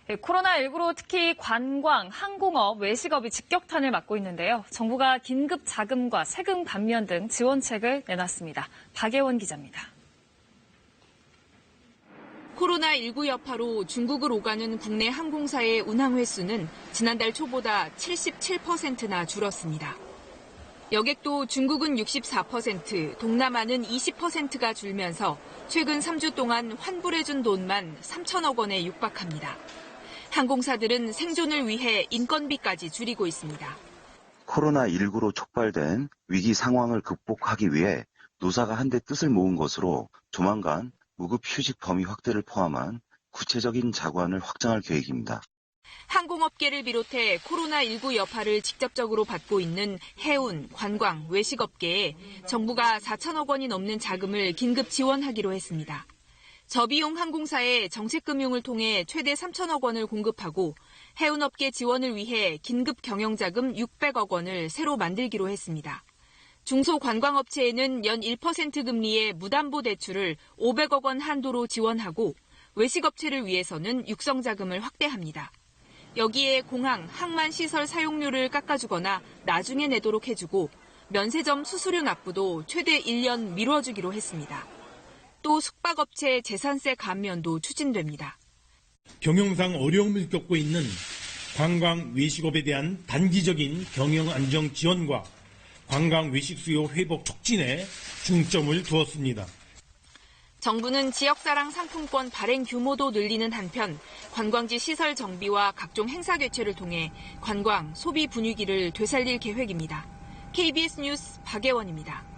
코로나19로 특히 관광, 항공업, 외식업이 직격탄을 맞고 있는데요. 정부가 긴급 자금과 세금 감면 등 지원책을 내놨습니다. 박예원 기자입니다. 코로나19 여파로 중국을 오가는 국내 항공사의 운항 횟수는 지난달 초보다 77%나 줄었습니다. 여객도 중국은 64%, 동남아는 20%가 줄면서 최근 3주 동안 환불해준 돈만 3천억 원에 육박합니다. 항공사들은 생존을 위해 인건비까지 줄이고 있습니다. 코로나19로 촉발된 위기 상황을 극복하기 위해 노사가 한데 뜻을 모은 것으로 조만간 무급 휴직 범위 확대를 포함한 구체적인 자구안을 확정할 계획입니다. 항공업계를 비롯해 코로나19 여파를 직접적으로 받고 있는 해운, 관광, 외식업계에 정부가 4천억 원이 넘는 자금을 긴급 지원하기로 했습니다. 저비용 항공사에 정책금융을 통해 최대 3천억 원을 공급하고 해운업계 지원을 위해 긴급 경영자금 600억 원을 새로 만들기로 했습니다. 중소관광업체에는 연 1% 금리의 무담보 대출을 500억 원 한도로 지원하고 외식업체를 위해서는 육성자금을 확대합니다. 여기에 공항, 항만 시설 사용료를 깎아주거나 나중에 내도록 해주고 면세점 수수료 납부도 최대 1년 미뤄주기로 했습니다. 또 숙박업체 재산세 감면도 추진됩니다. 경영상 어려움을 겪고 있는 관광 외식업에 대한 단기적인 경영 안정 지원과 관광 외식 수요 회복 촉진에 중점을 두었습니다. 정부는 지역사랑 상품권 발행 규모도 늘리는 한편 관광지 시설 정비와 각종 행사 개최를 통해 관광, 소비 분위기를 되살릴 계획입니다. KBS 뉴스 박예원입니다.